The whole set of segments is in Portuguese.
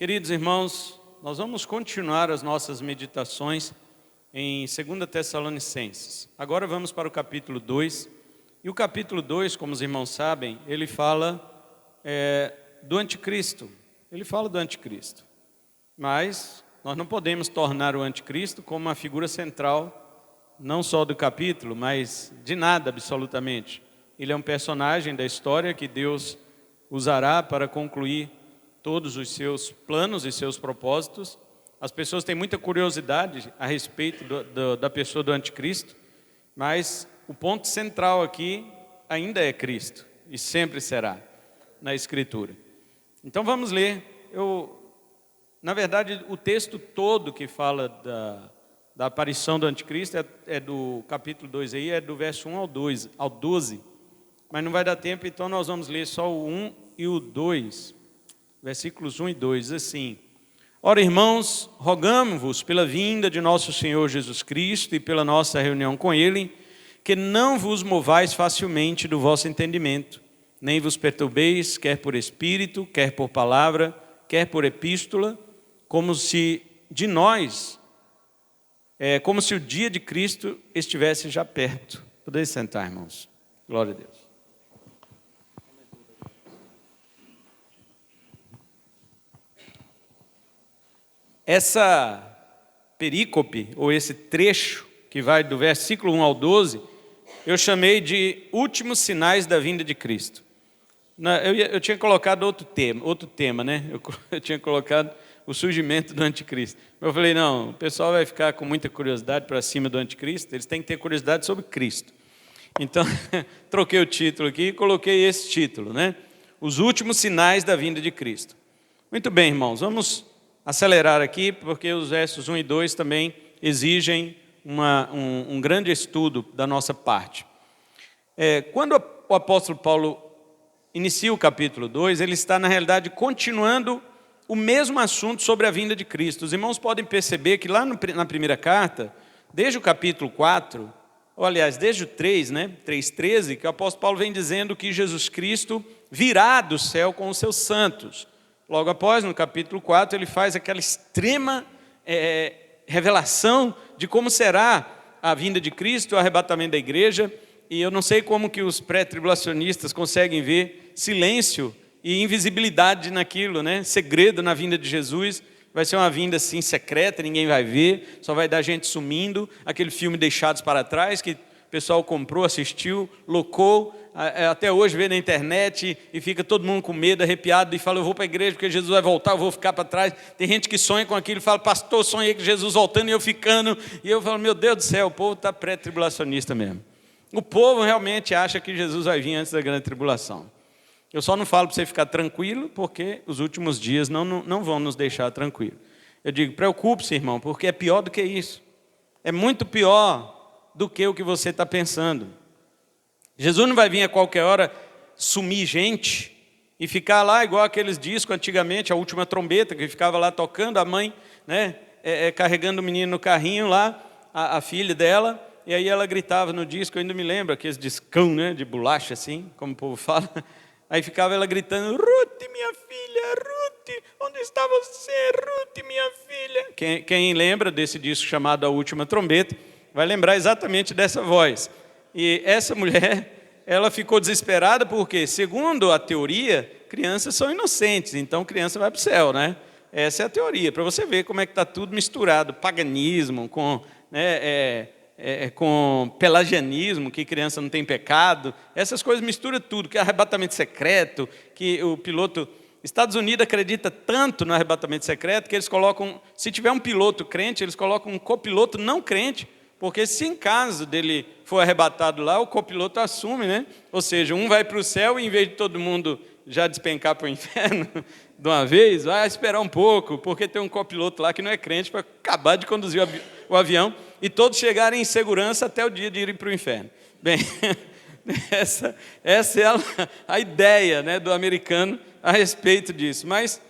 Queridos irmãos, nós vamos continuar as nossas meditações em 2 Tessalonicenses. Agora vamos para o capítulo 2. E o capítulo 2, como os irmãos sabem, ele fala do anticristo. Ele fala do anticristo. Mas nós não podemos tornar o anticristo como uma figura central, não só do capítulo, mas de nada absolutamente. Ele é um personagem da história que Deus usará para concluir todos os seus planos e seus propósitos. As pessoas têm muita curiosidade a respeito da pessoa do anticristo, mas o ponto central aqui ainda é Cristo, e sempre será, na Escritura. Então vamos ler. Na verdade, o texto todo que fala da aparição do anticristo é do capítulo 2 aí, é do verso 1 ao 12, mas não vai dar tempo, então nós vamos ler só o 1 e o 2. Versículos 1 e 2, assim: Ora, irmãos, rogamo-vos pela vinda de nosso Senhor Jesus Cristo e pela nossa reunião com Ele, que não vos movais facilmente do vosso entendimento, nem vos perturbeis, quer por espírito, quer por palavra, quer por epístola, como se o dia de Cristo estivesse já perto. Podeis sentar, irmãos. Glória a Deus. Essa perícope, ou esse trecho que vai do versículo 1 ao 12, eu chamei de últimos sinais da vinda de Cristo. Eu tinha colocado outro tema, né? Eu tinha colocado o surgimento do anticristo. Eu falei, não, o pessoal vai ficar com muita curiosidade para cima do anticristo, eles têm que ter curiosidade sobre Cristo. Então, troquei o título aqui e coloquei esse título, né? Os últimos sinais da vinda de Cristo. Muito bem, irmãos, vamos acelerar aqui, porque os versos 1 e 2 também exigem um grande estudo da nossa parte. Quando o apóstolo Paulo inicia o capítulo 2, ele está, na realidade, continuando o mesmo assunto sobre a vinda de Cristo. Os irmãos podem perceber que lá na primeira carta, desde o capítulo 4, ou aliás, desde o 3, né, 3,13, que o apóstolo Paulo vem dizendo que Jesus Cristo virá do céu com os seus santos. Logo após, no capítulo 4, ele faz aquela extrema revelação de como será a vinda de Cristo, o arrebatamento da igreja. E eu não sei como que os pré-tribulacionistas conseguem ver silêncio e invisibilidade naquilo, né? Segredo na vinda de Jesus. Vai ser uma vinda assim secreta, ninguém vai ver, só vai dar gente sumindo. Aquele filme Deixados para Trás, que o pessoal comprou, assistiu, locou, até hoje vê na internet e fica todo mundo com medo, arrepiado, e fala, eu vou para a igreja porque Jesus vai voltar, eu vou ficar para trás. Tem gente que sonha com aquilo e fala, pastor, sonhei com Jesus voltando e eu ficando. E eu falo, meu Deus do céu, o povo está pré-tribulacionista mesmo. O povo realmente acha que Jesus vai vir antes da grande tribulação. Eu só não falo para você ficar tranquilo, porque os últimos dias não vão nos deixar tranquilos. Eu digo, preocupe-se, irmão, porque é pior do que isso. É muito pior do que o que você está pensando. Jesus não vai vir a qualquer hora sumir gente e ficar lá igual aqueles discos antigamente, a última trombeta, que ficava lá tocando, a mãe, né, carregando o menino no carrinho lá, a filha dela, e aí ela gritava no disco, eu ainda me lembro, aqueles discão, né, de bolacha assim, como o povo fala. Aí ficava ela gritando, Ruth, minha filha, Ruth, onde está você, Ruth, minha filha? Quem lembra desse disco chamado A Última Trombeta, vai lembrar exatamente dessa voz. E essa mulher, ela ficou desesperada porque, segundo a teoria, crianças são inocentes, então criança vai para o céu, né? Essa é a teoria, para você ver como é que está tudo misturado, paganismo com pelagianismo, que criança não tem pecado, essas coisas misturam tudo, que é arrebatamento secreto, que o piloto... Estados Unidos acredita tanto no arrebatamento secreto que eles colocam, se tiver um piloto crente, eles colocam um copiloto não crente, porque se em caso dele for arrebatado lá, o copiloto assume, né? Ou seja, um vai para o céu e em vez de todo mundo já despencar para o inferno de uma vez, vai esperar um pouco, porque tem um copiloto lá que não é crente para acabar de conduzir o avião e todos chegarem em segurança até o dia de irem para o inferno. Bem, essa é a ideia, né, do americano a respeito disso. Mas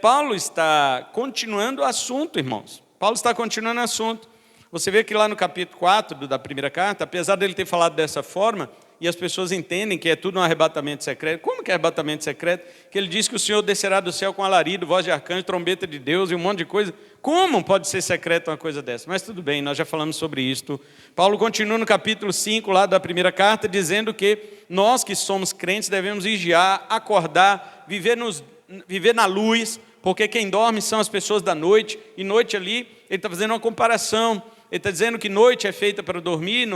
Paulo está continuando o assunto, irmãos. Paulo está continuando o assunto. Você vê que lá no capítulo 4 da primeira carta, apesar dele ter falado dessa forma, e as pessoas entendem que é tudo um arrebatamento secreto. Como que é arrebatamento secreto? Que ele diz que o Senhor descerá do céu com alarido, voz de arcanjo, trombeta de Deus e um monte de coisa. Como pode ser secreto uma coisa dessa? Mas tudo bem, nós já falamos sobre isso. Paulo continua no capítulo 5 lá da primeira carta, dizendo que nós que somos crentes devemos vigiar, acordar, viver na luz, porque quem dorme são as pessoas da noite, e noite ali, ele está fazendo uma comparação, ele está dizendo que noite é feita para dormir,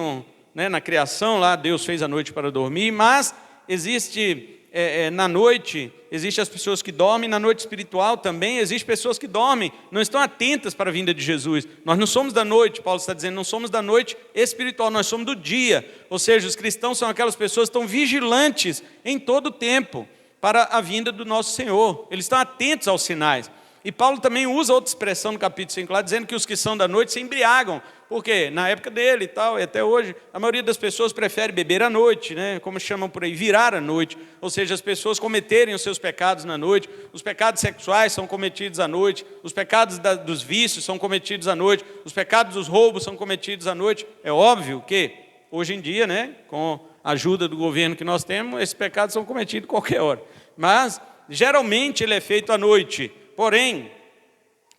na criação lá, Deus fez a noite para dormir, mas existe, na noite, existem as pessoas que dormem, na noite espiritual também existem pessoas que dormem, não estão atentas para a vinda de Jesus. Nós não somos da noite, Paulo está dizendo, não somos da noite espiritual, nós somos do dia, ou seja, os cristãos são aquelas pessoas que estão vigilantes em todo o tempo para a vinda do nosso Senhor, eles estão atentos aos sinais. E Paulo também usa outra expressão no capítulo 5 lá, dizendo que os que são da noite se embriagam, porque na época dele e tal, e até hoje, a maioria das pessoas prefere beber à noite, como chamam por aí, virar à noite, ou seja, as pessoas cometerem os seus pecados na noite, os pecados sexuais são cometidos à noite, os pecados dos vícios são cometidos à noite, os pecados dos roubos são cometidos à noite. É óbvio que, hoje em dia, com a ajuda do governo que nós temos, esses pecados são cometidos a qualquer hora, mas geralmente ele é feito à noite. Porém,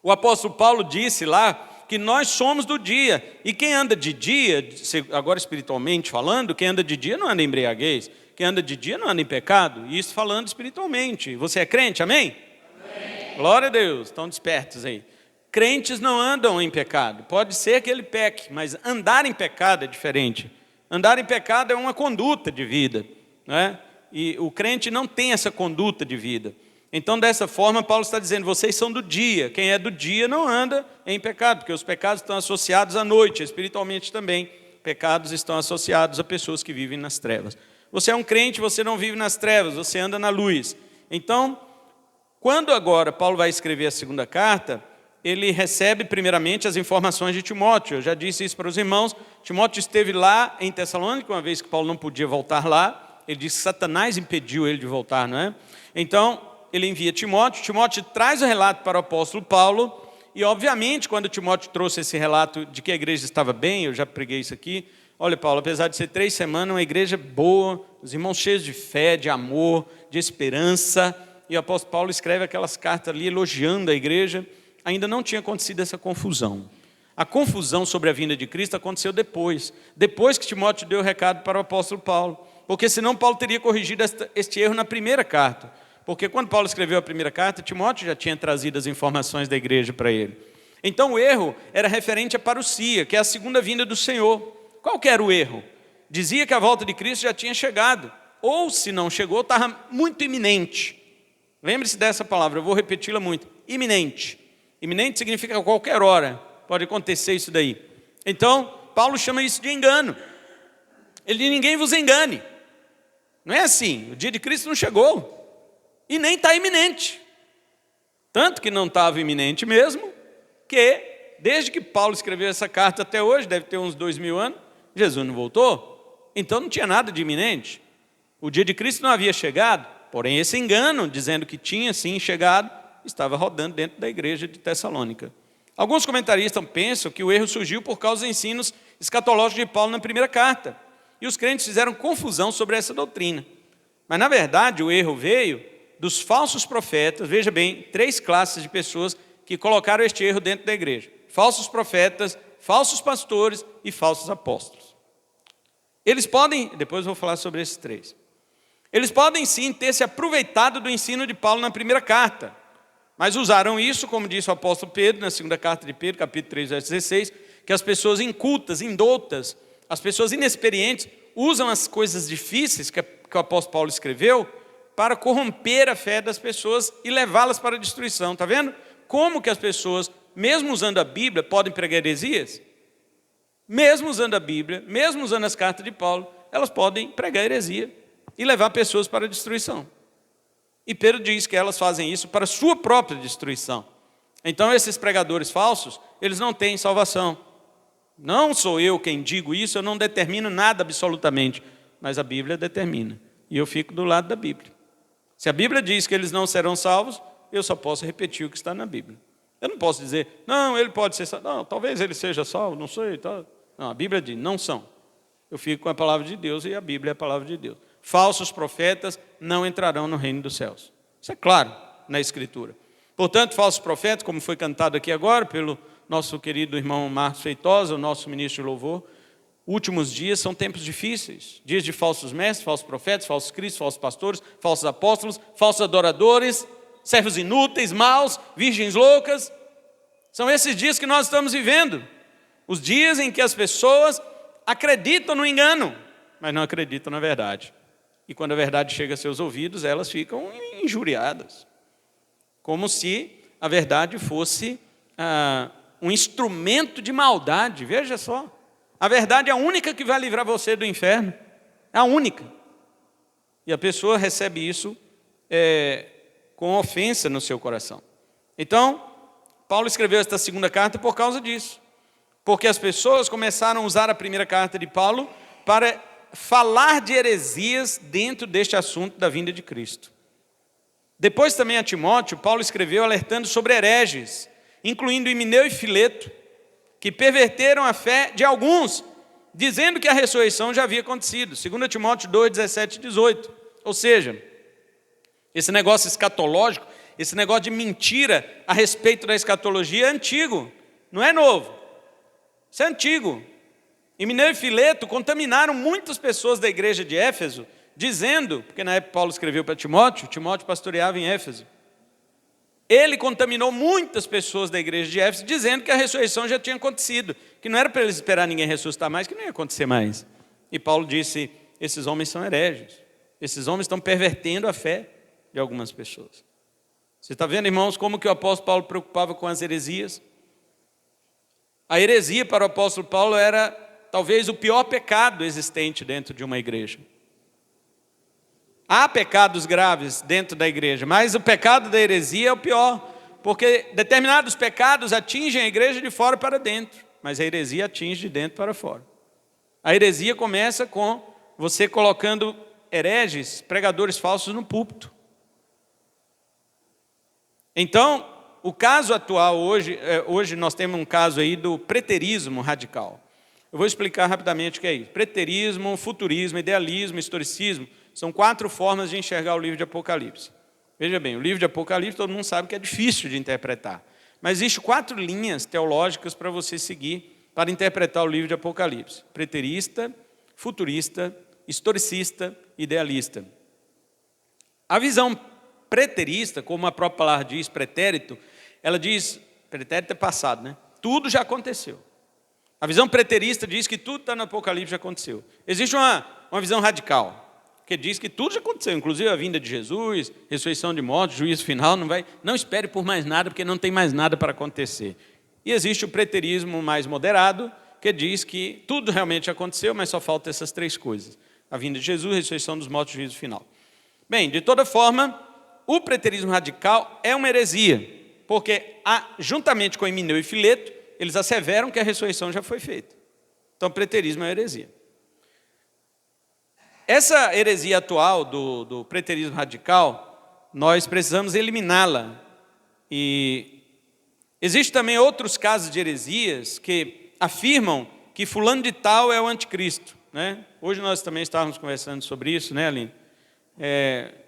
o apóstolo Paulo disse lá que nós somos do dia, e quem anda de dia, agora espiritualmente falando, quem anda de dia não anda em embriaguez, quem anda de dia não anda em pecado, e isso falando espiritualmente. Você é crente, amém? Amém. Glória a Deus, estão despertos aí. Crentes não andam em pecado, pode ser que ele peque, mas andar em pecado é diferente. Andar em pecado é uma conduta de vida, e o crente não tem essa conduta de vida. Então, dessa forma, Paulo está dizendo, vocês são do dia. Quem é do dia não anda em pecado, porque os pecados estão associados à noite, espiritualmente também. Pecados estão associados a pessoas que vivem nas trevas. Você é um crente, você não vive nas trevas, você anda na luz. Então, quando agora Paulo vai escrever a segunda carta, ele recebe primeiramente as informações de Timóteo. Eu já disse isso para os irmãos. Timóteo esteve lá em Tessalônica, uma vez que Paulo não podia voltar lá. Ele disse que Satanás impediu ele de voltar, não é? Então, ele envia Timóteo, Timóteo traz o relato para o apóstolo Paulo, e obviamente quando Timóteo trouxe esse relato de que a igreja estava bem, eu já preguei isso aqui, olha Paulo, apesar de ser 3 semanas, uma igreja boa, os irmãos cheios de fé, de amor, de esperança, e o apóstolo Paulo escreve aquelas cartas ali elogiando a igreja, ainda não tinha acontecido essa confusão. A confusão sobre a vinda de Cristo aconteceu depois que Timóteo deu o recado para o apóstolo Paulo, porque senão Paulo teria corrigido este erro na primeira carta. Porque quando Paulo escreveu a primeira carta, Timóteo já tinha trazido as informações da igreja para ele. Então o erro era referente à parousia, que é a segunda vinda do Senhor. Qual que era o erro? Dizia que a volta de Cristo já tinha chegado, ou se não chegou, estava muito iminente. Lembre-se dessa palavra, eu vou repeti-la muito. Iminente. Iminente significa a qualquer hora, pode acontecer isso daí. Então, Paulo chama isso de engano. Ele diz, ninguém vos engane. Não é assim, o dia de Cristo não chegou. E nem está iminente. Tanto que não estava iminente mesmo, que desde que Paulo escreveu essa carta até hoje, deve ter uns 2000 anos, Jesus não voltou. Então não tinha nada de iminente. O dia de Cristo não havia chegado, porém esse engano, dizendo que tinha sim chegado, estava rodando dentro da igreja de Tessalônica. Alguns comentaristas pensam que o erro surgiu por causa dos ensinos escatológicos de Paulo na primeira carta. E os crentes fizeram confusão sobre essa doutrina. Mas na verdade o erro veio dos falsos profetas, veja bem, 3 classes de pessoas que colocaram este erro dentro da igreja. Falsos profetas, falsos pastores e falsos apóstolos. Eles podem, depois eu vou falar sobre esses 3. Eles podem sim ter se aproveitado do ensino de Paulo na primeira carta, mas usaram isso, como disse o apóstolo Pedro, na segunda carta de Pedro, capítulo 3, verso 16, que as pessoas incultas, indoutas, as pessoas inexperientes, usam as coisas difíceis que o apóstolo Paulo escreveu, para corromper a fé das pessoas e levá-las para a destruição. Está vendo? Como que as pessoas, mesmo usando a Bíblia, podem pregar heresias? Mesmo usando a Bíblia, mesmo usando as cartas de Paulo, elas podem pregar heresia e levar pessoas para a destruição. E Pedro diz que elas fazem isso para a sua própria destruição. Então esses pregadores falsos, eles não têm salvação. Não sou eu quem digo isso, eu não determino nada absolutamente, mas a Bíblia determina. E eu fico do lado da Bíblia. Se a Bíblia diz que eles não serão salvos, eu só posso repetir o que está na Bíblia. Eu não posso dizer, não, ele pode ser salvo, não, talvez ele seja salvo, não sei. Tá. Não, a Bíblia diz, não são. Eu fico com a palavra de Deus e a Bíblia é a palavra de Deus. Falsos profetas não entrarão no reino dos céus. Isso é claro na Escritura. Portanto, falsos profetas, como foi cantado aqui agora pelo nosso querido irmão Marcos Feitosa, o nosso ministro de louvor, últimos dias são tempos difíceis. Dias de falsos mestres, falsos profetas, falsos cristos, falsos pastores, falsos apóstolos, falsos adoradores, servos inúteis, maus, virgens loucas. São esses dias que nós estamos vivendo. Os dias em que as pessoas acreditam no engano, mas não acreditam na verdade. E quando a verdade chega a seus ouvidos, elas ficam injuriadas. Como se a verdade fosse um instrumento de maldade. Veja só. A verdade é a única que vai livrar você do inferno. É a única. E a pessoa recebe isso com ofensa no seu coração. Então, Paulo escreveu esta segunda carta por causa disso. Porque as pessoas começaram a usar a primeira carta de Paulo para falar de heresias dentro deste assunto da vinda de Cristo. Depois também a Timóteo, Paulo escreveu alertando sobre hereges, incluindo Himeneu e Fileto, que perverteram a fé de alguns, dizendo que a ressurreição já havia acontecido. 2 Timóteo 2, 17 e 18. Ou seja, esse negócio escatológico, esse negócio de mentira a respeito da escatologia é antigo, não é novo. Isso é antigo. Himeneu e Fileto contaminaram muitas pessoas da igreja de Éfeso, dizendo, porque na época Paulo escreveu para Timóteo, Timóteo pastoreava em Éfeso. Ele contaminou muitas pessoas da igreja de Éfeso, dizendo que a ressurreição já tinha acontecido, que não era para eles esperar ninguém ressuscitar mais, que não ia acontecer mais. E Paulo disse, esses homens são hereges, esses homens estão pervertendo a fé de algumas pessoas. Você está vendo, irmãos, como que o apóstolo Paulo preocupava com as heresias? A heresia para o apóstolo Paulo era talvez o pior pecado existente dentro de uma igreja. Há pecados graves dentro da igreja, mas o pecado da heresia é o pior, porque determinados pecados atingem a igreja de fora para dentro, mas a heresia atinge de dentro para fora. A heresia começa com você colocando hereges, pregadores falsos no púlpito. Então, o caso atual hoje nós temos um caso aí do preterismo radical. Eu vou explicar rapidamente o que é isso. Preterismo, futurismo, idealismo, historicismo, são 4 formas de enxergar o livro de Apocalipse. Veja bem, o livro de Apocalipse todo mundo sabe que é difícil de interpretar. Mas existem 4 linhas teológicas para você seguir para interpretar o livro de Apocalipse. Preterista, futurista, historicista, idealista. A visão preterista, como a própria palavra diz, pretérito, ela diz, pretérito é passado, né? Tudo já aconteceu. A visão preterista diz que tudo está no Apocalipse já aconteceu. Existe uma visão radical, que diz que tudo já aconteceu, inclusive a vinda de Jesus, ressurreição de mortos, juízo final, não espere por mais nada, porque não tem mais nada para acontecer. E existe o preterismo mais moderado, que diz que tudo realmente aconteceu, mas só faltam essas 3 coisas. A vinda de Jesus, ressurreição dos mortos, juízo final. Bem, de toda forma, o preterismo radical é uma heresia, porque juntamente com Himeneu e Fileto, eles asseveram que a ressurreição já foi feita. Então, o preterismo é uma heresia. Essa heresia atual do preterismo radical, nós precisamos eliminá-la. E existem também outros casos de heresias que afirmam que fulano de tal é o anticristo, né? Hoje nós também estávamos conversando sobre isso, né, Aline?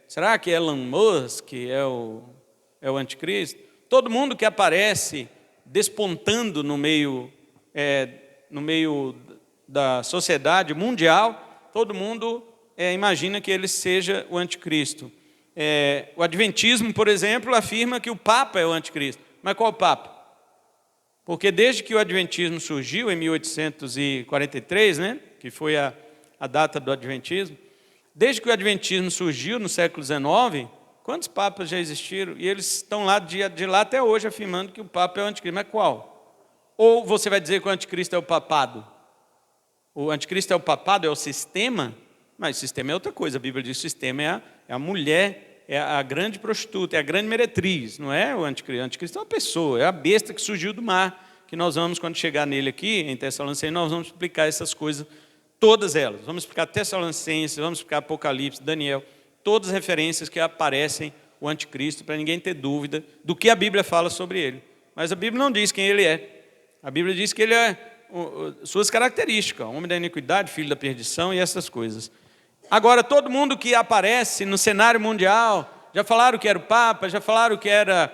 Será que Elon Musk é o anticristo? Todo mundo que aparece despontando no meio da sociedade mundial, todo mundo imagina que ele seja o anticristo. O adventismo, por exemplo, afirma que o Papa é o anticristo. Mas qual Papa? Porque desde que o adventismo surgiu, em 1843, né, que foi a data do adventismo, desde que o adventismo surgiu no século XIX, quantos papas já existiram? E eles estão lá de lá até hoje afirmando que o Papa é o anticristo. Mas qual? Ou você vai dizer que o anticristo é o papado? O anticristo é o papado, é o sistema? Mas o sistema é outra coisa. A Bíblia diz que o sistema é a mulher, é a grande prostituta, é a grande meretriz. Não é o anticristo. O anticristo é uma pessoa, é a besta que surgiu do mar, que nós vamos, quando chegar nele aqui, em Tessalonicenses, nós vamos explicar essas coisas, todas elas. Vamos explicar Tessalonicenses, vamos explicar Apocalipse, Daniel, todas as referências que aparecem o anticristo, para ninguém ter dúvida do que a Bíblia fala sobre ele. Mas a Bíblia não diz quem ele é. A Bíblia diz que ele é suas características, homem da iniquidade, filho da perdição e essas coisas. Agora, todo mundo que aparece no cenário mundial, já falaram que era o Papa, já falaram que era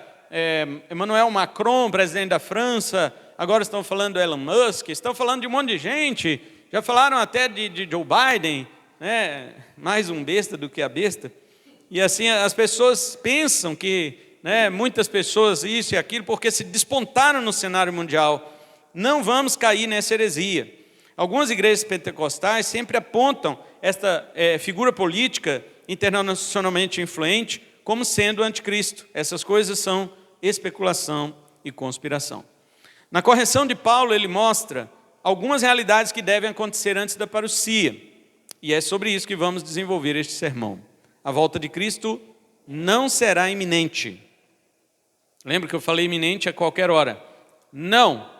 Emmanuel Macron, presidente da França, agora estão falando do Elon Musk, estão falando de um monte de gente, já falaram até de Joe Biden, né? Mais um besta do que a besta. E assim as pessoas pensam que, né, muitas pessoas isso e aquilo, porque se despontaram no cenário mundial. Não vamos cair nessa heresia. Algumas igrejas pentecostais sempre apontam esta figura política internacionalmente influente como sendo o anticristo. Essas coisas são especulação e conspiração. Na correção de Paulo, ele mostra algumas realidades que devem acontecer antes da parousia. E é sobre isso que vamos desenvolver este sermão. A volta de Cristo não será iminente. Lembra que eu falei iminente a qualquer hora? Não,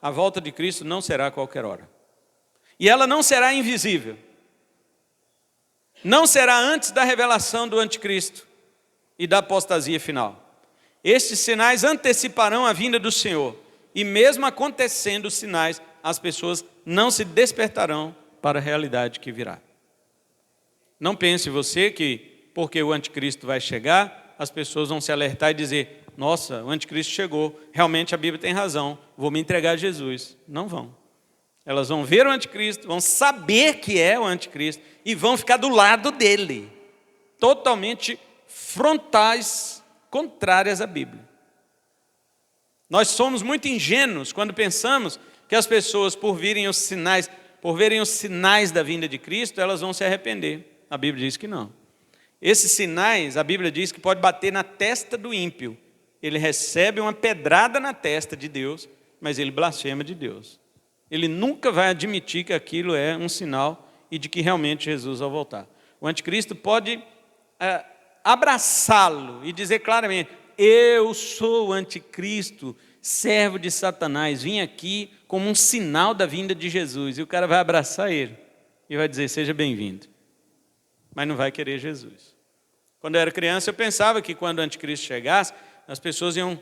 a volta de Cristo não será a qualquer hora. E ela não será invisível. Não será antes da revelação do anticristo e da apostasia final. Estes sinais anteciparão a vinda do Senhor. E mesmo acontecendo os sinais, as pessoas não se despertarão para a realidade que virá. Não pense você que, porque o anticristo vai chegar, as pessoas vão se alertar e dizer: nossa, o anticristo chegou, realmente a Bíblia tem razão, vou me entregar a Jesus. Não vão. Elas vão ver o anticristo, vão saber que é o anticristo e vão ficar do lado dele, totalmente frontais, contrárias à Bíblia. Nós somos muito ingênuos quando pensamos que as pessoas, por verem os sinais da vinda de Cristo, elas vão se arrepender. A Bíblia diz que não. Esses sinais, a Bíblia diz que pode bater na testa do ímpio. Ele recebe uma pedrada na testa de Deus, mas ele blasfema de Deus. Ele nunca vai admitir que aquilo é um sinal e de que realmente Jesus vai voltar. O anticristo pode abraçá-lo e dizer claramente: eu sou o anticristo, servo de Satanás, vim aqui como um sinal da vinda de Jesus. E o cara vai abraçar ele e vai dizer: seja bem-vindo. Mas não vai querer Jesus. Quando eu era criança, eu pensava que quando o anticristo chegasse, as pessoas iam...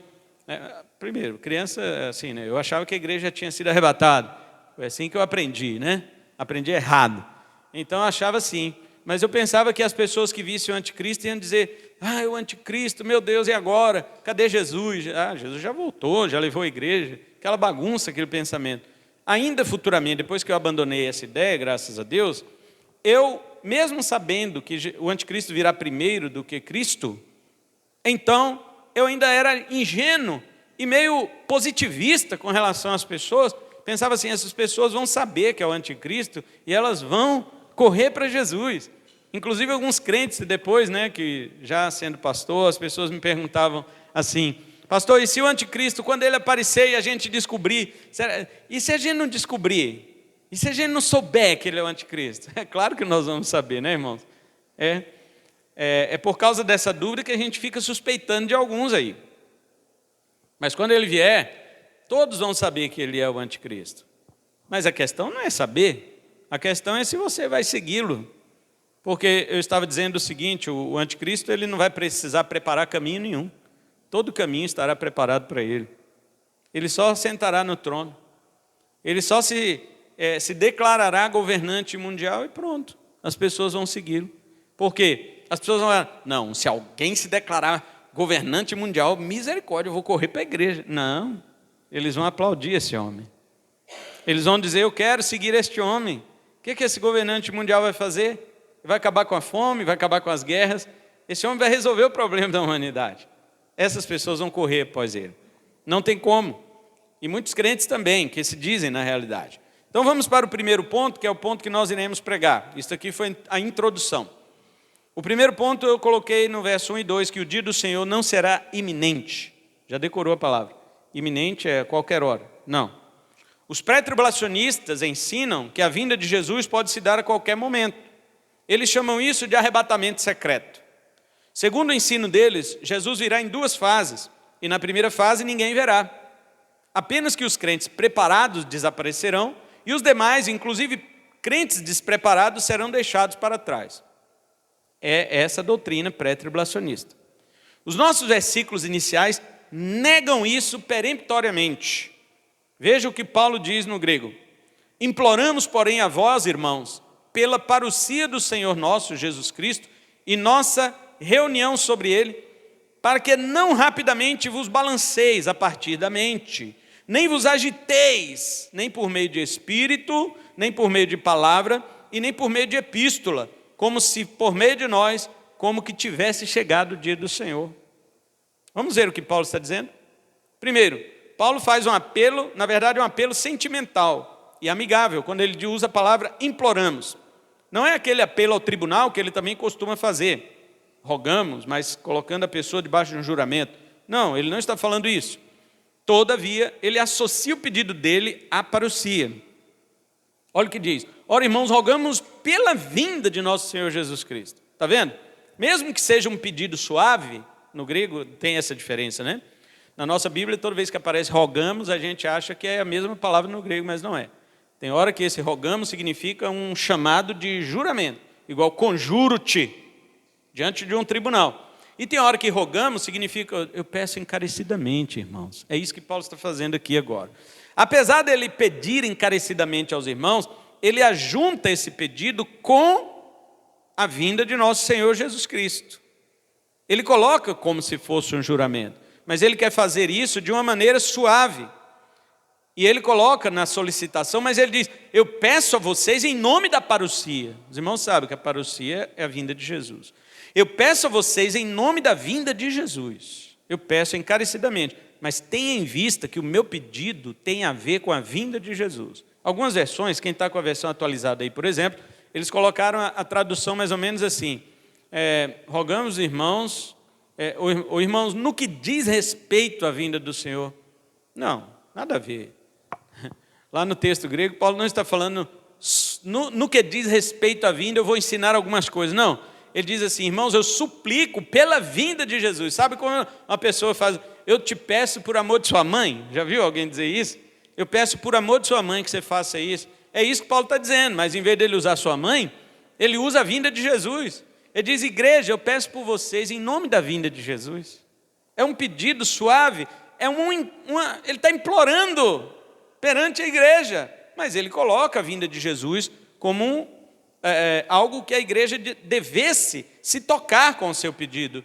primeiro, criança, assim, né? Eu achava que a igreja já tinha sido arrebatada. Foi assim que eu aprendi, né? Aprendi errado. Então eu achava assim. Mas eu pensava que as pessoas que vissem o anticristo iam dizer: o anticristo, meu Deus, e agora? Cadê Jesus? Jesus já voltou, já levou a igreja. Aquela bagunça, aquele pensamento. Ainda futuramente, depois que eu abandonei essa ideia, graças a Deus, eu, mesmo sabendo que o anticristo virá primeiro do que Cristo, então eu ainda era ingênuo e meio positivista com relação às pessoas. Pensava assim: essas pessoas vão saber que é o anticristo e elas vão correr para Jesus. Inclusive alguns crentes depois, né, que já sendo pastor, as pessoas me perguntavam assim: pastor, e se o anticristo, quando ele aparecer e a gente descobrir, e se a gente não descobrir? E se a gente não souber que ele é o anticristo? É claro que nós vamos saber, né, irmãos? É por causa dessa dúvida que a gente fica suspeitando de alguns aí. Mas quando ele vier, todos vão saber que ele é o anticristo. Mas a questão não é saber, a questão é se você vai segui-lo. Porque eu estava dizendo o seguinte: o anticristo ele não vai precisar preparar caminho nenhum. Todo caminho estará preparado para ele. Ele só sentará no trono. Ele só se declarará governante mundial e pronto. As pessoas vão segui-lo. Por quê? As pessoas vão falar: não, se alguém se declarar governante mundial, misericórdia, eu vou correr para a igreja. Não, eles vão aplaudir esse homem. Eles vão dizer: eu quero seguir este homem. O que esse governante mundial vai fazer? Vai acabar com a fome, vai acabar com as guerras. Esse homem vai resolver o problema da humanidade. Essas pessoas vão correr após ele. Não tem como. E muitos crentes também, que se dizem na realidade. Então vamos para o primeiro ponto, que é o ponto que nós iremos pregar. Isso aqui foi a introdução. O primeiro ponto eu coloquei no verso 1 e 2, que o dia do Senhor não será iminente. Já decorou a palavra. Iminente é a qualquer hora. Não. Os pré-tribulacionistas ensinam que a vinda de Jesus pode se dar a qualquer momento. Eles chamam isso de arrebatamento secreto. Segundo o ensino deles, Jesus virá em duas fases. E na primeira fase ninguém verá. Apenas que os crentes preparados desaparecerão e os demais, inclusive crentes despreparados, serão deixados para trás. É essa a doutrina pré-tribulacionista. Os nossos versículos iniciais negam isso peremptoriamente. Veja o que Paulo diz no grego: Imploramos, porém, a vós, irmãos, pela parousia do Senhor nosso Jesus Cristo e nossa reunião sobre ele, para que não rapidamente vos balanceis a partir da mente, nem vos agiteis, nem por meio de espírito, nem por meio de palavra, e nem por meio de epístola, como se por meio de nós, como que tivesse chegado o dia do Senhor. Vamos ver o que Paulo está dizendo? Primeiro, Paulo faz um apelo, na verdade um apelo sentimental e amigável, quando ele usa a palavra imploramos. Não é aquele apelo ao tribunal que ele também costuma fazer, rogamos, mas colocando a pessoa debaixo de um juramento. Não, ele não está falando isso. Todavia, ele associa o pedido dele à parousia. Olha o que diz: ora, irmãos, rogamos pela vinda de nosso Senhor Jesus Cristo. Está vendo? Mesmo que seja um pedido suave, no grego tem essa diferença, né? Na nossa Bíblia, toda vez que aparece rogamos, a gente acha que é a mesma palavra no grego, mas não é. Tem hora que esse rogamos significa um chamado de juramento, igual conjuro-te, diante de um tribunal. E tem hora que rogamos significa, eu peço encarecidamente, irmãos. É isso que Paulo está fazendo aqui agora. Apesar dele pedir encarecidamente aos irmãos, ele ajunta esse pedido com a vinda de nosso Senhor Jesus Cristo. Ele coloca como se fosse um juramento, mas ele quer fazer isso de uma maneira suave. E ele coloca na solicitação, mas ele diz, eu peço a vocês em nome da parousia. Os irmãos sabem que a parousia é a vinda de Jesus. Eu peço a vocês em nome da vinda de Jesus. Eu peço encarecidamente, mas tenha em vista que o meu pedido tem a ver com a vinda de Jesus. Algumas versões, quem está com a versão atualizada aí, por exemplo, eles colocaram a tradução mais ou menos assim, rogamos, irmãos, irmãos, no que diz respeito à vinda do Senhor. Não, nada a ver. Lá no texto grego, Paulo não está falando, no que diz respeito à vinda, eu vou ensinar algumas coisas. Não, ele diz assim, irmãos, eu suplico pela vinda de Jesus. Sabe quando uma pessoa faz, eu te peço por amor de sua mãe? Já viu alguém dizer isso? Eu peço por amor de sua mãe que você faça isso. É isso que Paulo está dizendo, mas em vez dele usar sua mãe, ele usa a vinda de Jesus. Ele diz, igreja, eu peço por vocês em nome da vinda de Jesus. É um pedido suave, ele está implorando perante a igreja, mas ele coloca a vinda de Jesus como algo que a igreja devesse se tocar com o seu pedido.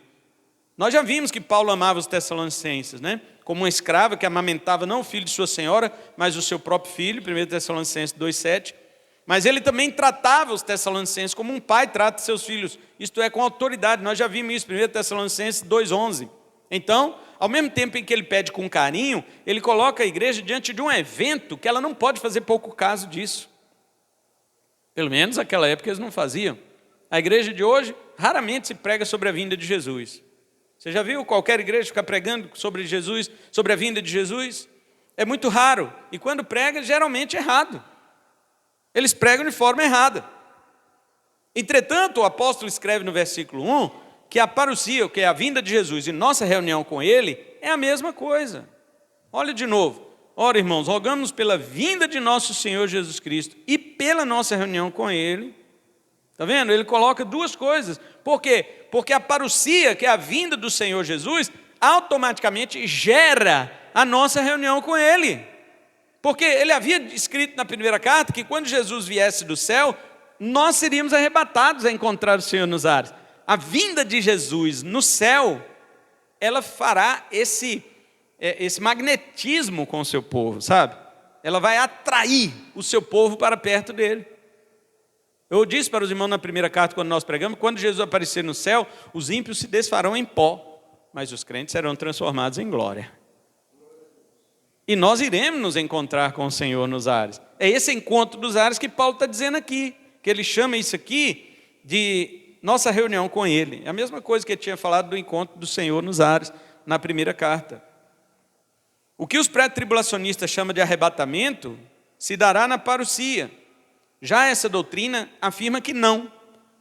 Nós já vimos que Paulo amava os Tessalonicenses, né? Como uma escrava que amamentava não o filho de sua senhora, mas o seu próprio filho, 1 Tessalonicenses 2,7. Mas ele também tratava os Tessalonicenses como um pai trata seus filhos, isto é, com autoridade. Nós já vimos isso, 1 Tessalonicenses 2,11. Então, ao mesmo tempo em que ele pede com carinho, ele coloca a igreja diante de um evento que ela não pode fazer pouco caso disso. Pelo menos naquela época eles não faziam. A igreja de hoje raramente se prega sobre a vinda de Jesus. Você já viu qualquer igreja ficar pregando sobre Jesus, sobre a vinda de Jesus? É muito raro. E quando prega, geralmente é errado. Eles pregam de forma errada. Entretanto, o apóstolo escreve no versículo 1 que a parousia, que é a vinda de Jesus e nossa reunião com ele, é a mesma coisa. Olha de novo. Ora, irmãos, rogamos pela vinda de nosso Senhor Jesus Cristo e pela nossa reunião com ele. Está vendo? Ele coloca duas coisas. Por quê? Porque a parousia, que é a vinda do Senhor Jesus, automaticamente gera a nossa reunião com ele. Porque ele havia escrito na primeira carta que quando Jesus viesse do céu, nós seríamos arrebatados a encontrar o Senhor nos ares. A vinda de Jesus no céu, ela fará esse magnetismo com o seu povo, sabe? Ela vai atrair o seu povo para perto dele. Eu disse para os irmãos na primeira carta, quando nós pregamos, quando Jesus aparecer no céu, os ímpios se desfarão em pó, mas os crentes serão transformados em glória. E nós iremos nos encontrar com o Senhor nos ares. É esse encontro dos ares que Paulo está dizendo aqui, que ele chama isso aqui de nossa reunião com ele. É a mesma coisa que ele tinha falado do encontro do Senhor nos ares, na primeira carta. O que os pré-tribulacionistas chamam de arrebatamento, se dará na parousia. Já essa doutrina afirma que não,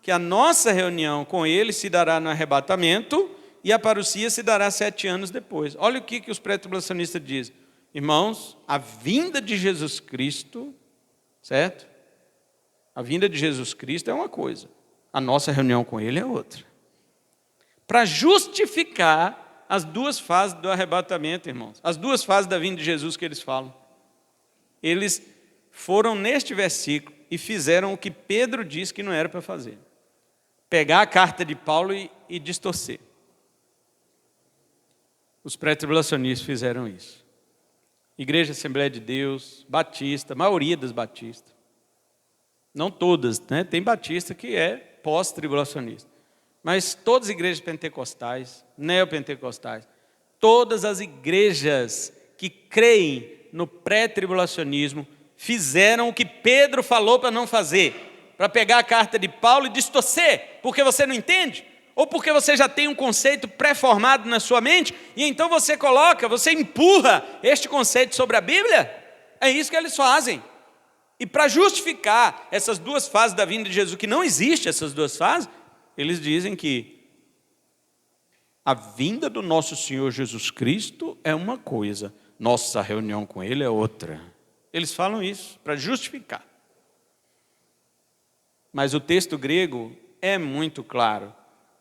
que a nossa reunião com ele se dará no arrebatamento e a parousia se dará 7 anos depois. Olha o que os pré-tribulacionistas dizem. Irmãos, a vinda de Jesus Cristo, certo? A vinda de Jesus Cristo é uma coisa, a nossa reunião com ele é outra. Para justificar as duas fases do arrebatamento, irmãos, as duas fases da vinda de Jesus que eles falam. Eles foram neste versículo e fizeram o que Pedro disse que não era para fazer. Pegar a carta de Paulo e distorcer. Os pré-tribulacionistas fizeram isso. Igreja Assembleia de Deus, Batista, maioria das batistas. Não todas, né? Tem batista que é pós-tribulacionista. Mas todas as igrejas pentecostais, neopentecostais, todas as igrejas que creem no pré-tribulacionismo fizeram o que Pedro falou para não fazer, para pegar a carta de Paulo e distorcer, porque você não entende, ou porque você já tem um conceito pré-formado na sua mente, e então você empurra este conceito sobre a Bíblia. É isso que eles fazem. E para justificar essas duas fases da vinda de Jesus, que não existe essas duas fases, eles dizem que a vinda do nosso Senhor Jesus Cristo é uma coisa, nossa reunião com Ele é outra. Eles falam isso para justificar. Mas o texto grego é muito claro,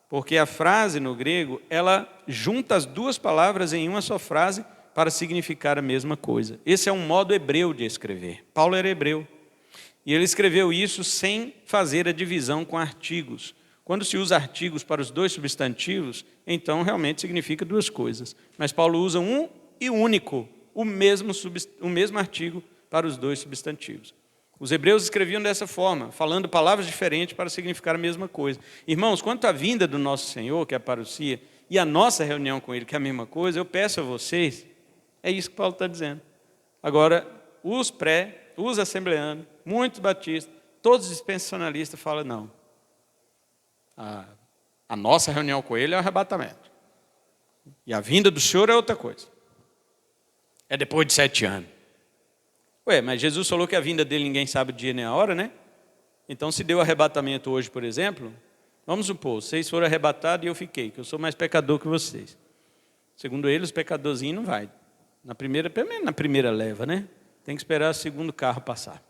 porque a frase no grego, ela junta as duas palavras em uma só frase para significar a mesma coisa. Esse é um modo hebreu de escrever. Paulo era hebreu. E ele escreveu isso sem fazer a divisão com artigos. Quando se usa artigos para os dois substantivos, então realmente significa duas coisas. Mas Paulo usa um e único, o mesmo artigo para os dois substantivos. Os hebreus escreviam dessa forma, falando palavras diferentes para significar a mesma coisa. Irmãos, quanto à vinda do nosso Senhor, que é a parousia, e a nossa reunião com Ele, que é a mesma coisa, eu peço a vocês, é isso que Paulo está dizendo. Agora, os assembleanos, muitos batistas, todos os dispensacionalistas falam, não. A nossa reunião com Ele é o arrebatamento. E a vinda do Senhor é outra coisa. É depois de 7 anos. Mas Jesus falou que a vinda dele ninguém sabe o dia nem a hora, né? Então, se deu arrebatamento hoje, por exemplo, vamos supor, vocês foram arrebatados e eu fiquei, que eu sou mais pecador que vocês. Segundo ele, os pecadorzinhos não vai. Pelo menos na primeira leva, né? Tem que esperar o segundo carro passar.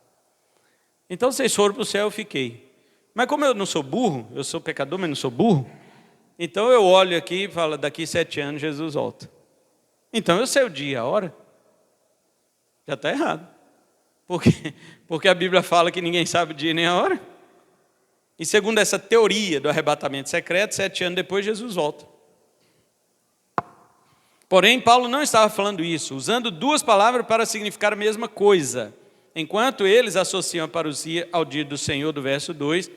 Então, vocês foram para o céu, eu fiquei. Mas como eu não sou burro, eu sou pecador, mas não sou burro, então eu olho aqui e falo, daqui 7 anos Jesus volta. Então eu sei o dia, a hora. Já está errado. Porque a Bíblia fala que ninguém sabe o dia nem a hora. E segundo essa teoria do arrebatamento secreto, 7 anos depois Jesus volta. Porém, Paulo não estava falando isso, usando duas palavras para significar a mesma coisa. Enquanto eles associam a parousia ao dia do Senhor, do verso 2,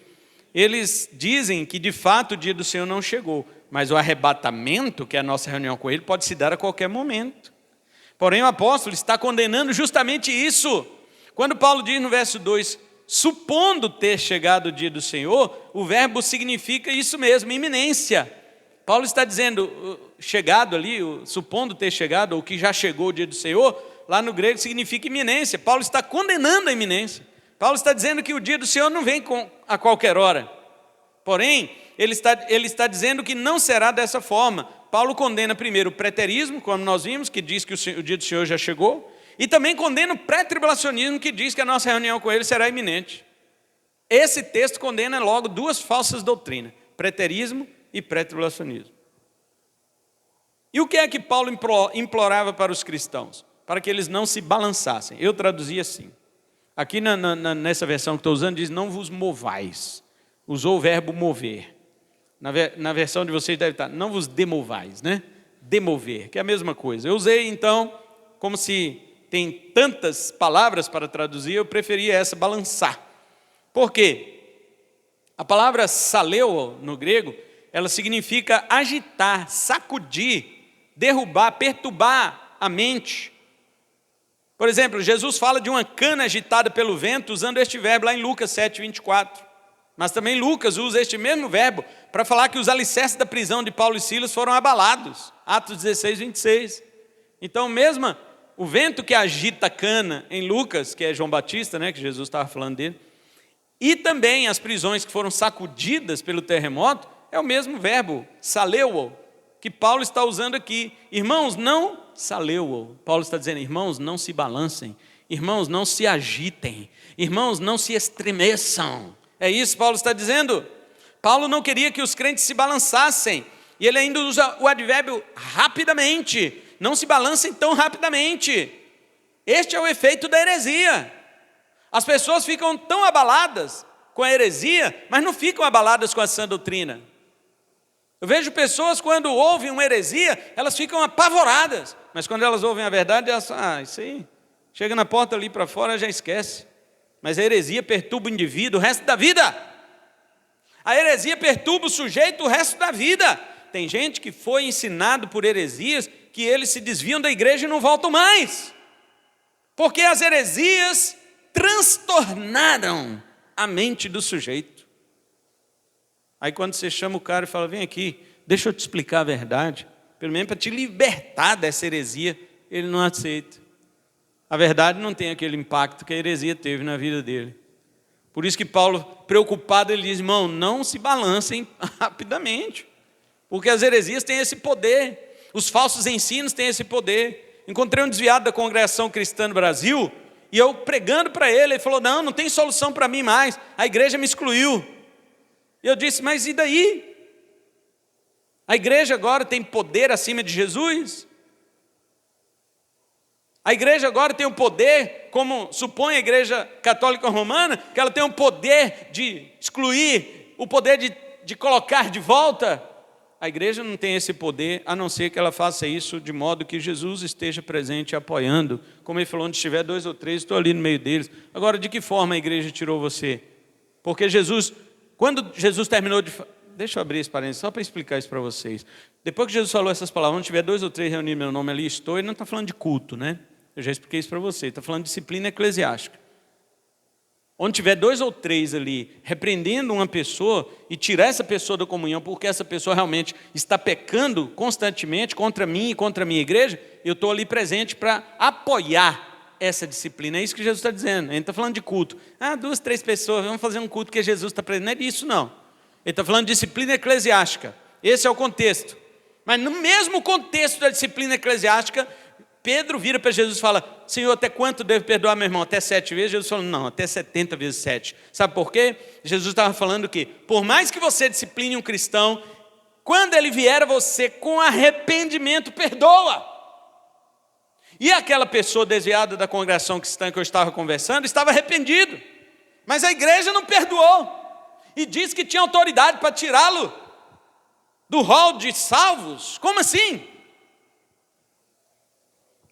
eles dizem que de fato o dia do Senhor não chegou, mas o arrebatamento, que é a nossa reunião com Ele, pode se dar a qualquer momento. Porém, o apóstolo está condenando justamente isso. Quando Paulo diz no verso 2, supondo ter chegado o dia do Senhor, o verbo significa isso mesmo, iminência. Paulo está dizendo, chegado ali, supondo ter chegado, ou que já chegou o dia do Senhor, lá no grego significa iminência. Paulo está condenando a iminência. Paulo está dizendo que o dia do Senhor não vem a qualquer hora. Porém, ele está dizendo que não será dessa forma. Paulo condena primeiro o preterismo, como nós vimos, que diz que o dia do Senhor já chegou, e também condena o pré-tribulacionismo, que diz que a nossa reunião com Ele será iminente. Esse texto condena logo duas falsas doutrinas, preterismo e pré-tribulacionismo. E o que é que Paulo implorava para os cristãos? Para que eles não se balançassem. Eu traduzi assim. Aqui nessa versão que estou usando, diz, não vos movais. Usou o verbo mover. Na versão de vocês deve estar, não vos demovais, né? Demover, que é a mesma coisa. Eu usei, então, como se tem tantas palavras para traduzir, eu preferia essa, balançar. Por quê? A palavra saleu, no grego, ela significa agitar, sacudir, derrubar, perturbar a mente. Por exemplo, Jesus fala de uma cana agitada pelo vento, usando este verbo lá em Lucas 7, 24. Mas também Lucas usa este mesmo verbo para falar que os alicerces da prisão de Paulo e Silas foram abalados. Atos 16, 26. Então, mesmo o vento que agita a cana em Lucas, que é João Batista, né, que Jesus estava falando dele, e também as prisões que foram sacudidas pelo terremoto, é o mesmo verbo, saleu, que Paulo está usando aqui. Irmãos, não saleu. Paulo está dizendo, irmãos, não se balancem. Irmãos, não se agitem. Irmãos, não se estremeçam. É isso que Paulo está dizendo. Paulo não queria que os crentes se balançassem. E ele ainda usa o advérbio rapidamente. Não se balancem tão rapidamente. Este é o efeito da heresia. As pessoas ficam tão abaladas com a heresia, mas não ficam abaladas com a sã doutrina. Eu vejo pessoas, quando ouvem uma heresia, elas ficam apavoradas. Mas quando elas ouvem a verdade, elas falam, isso aí, chega na porta ali para fora, já esquece. Mas a heresia perturba o indivíduo o resto da vida. A heresia perturba o sujeito o resto da vida. Tem gente que foi ensinado por heresias, que eles se desviam da igreja e não voltam mais. Porque as heresias transtornaram a mente do sujeito. Aí quando você chama o cara e fala, vem aqui, deixa eu te explicar a verdade, pelo menos para te libertar dessa heresia, ele não aceita. A verdade não tem aquele impacto que a heresia teve na vida dele. Por isso que Paulo, preocupado, ele diz, irmão, não se balancem rapidamente, porque as heresias têm esse poder, os falsos ensinos têm esse poder. Encontrei um desviado da congregação cristã no Brasil, e eu pregando para ele, ele falou, não tem solução para mim mais, a igreja me excluiu. E eu disse, mas e daí? A igreja agora tem poder acima de Jesus? A igreja agora tem o poder, como supõe a igreja católica romana, que ela tem o poder de excluir, o poder de colocar de volta? A igreja não tem esse poder, a não ser que ela faça isso de modo que Jesus esteja presente apoiando. Como ele falou, onde estiver 2 ou 3, estou ali no meio deles. Agora, de que forma a igreja tirou você? Porque Jesus, quando Jesus terminou de... Deixa eu abrir esse parênteses só para explicar isso para vocês. Depois que Jesus falou essas palavras, onde tiver 2 ou 3 reunidos meu nome ali, estou, ele não está falando de culto, né? Eu já expliquei isso para você, está falando de disciplina eclesiástica. Onde tiver 2 ou 3 ali, repreendendo uma pessoa e tirar essa pessoa da comunhão, porque essa pessoa realmente está pecando constantemente contra mim e contra a minha igreja, eu estou ali presente para apoiar essa disciplina. É isso que Jesus está dizendo. Ele está falando de culto. 2, 3 pessoas, vamos fazer um culto que Jesus está presente. Não é disso, não. Ele está falando de disciplina eclesiástica. Esse é o contexto. Mas no mesmo contexto da disciplina eclesiástica, Pedro vira para Jesus e fala, Senhor, até quanto devo perdoar meu irmão? Até 7 vezes? Jesus falou, não, até 70 vezes 7. Sabe por quê? Jesus estava falando que, por mais que você discipline um cristão, quando ele vier a você com arrependimento, perdoa. E aquela pessoa desviada da congregação cristã que eu estava conversando, estava arrependido. Mas a igreja não perdoou. E disse que tinha autoridade para tirá-lo do rol de salvos. Como assim?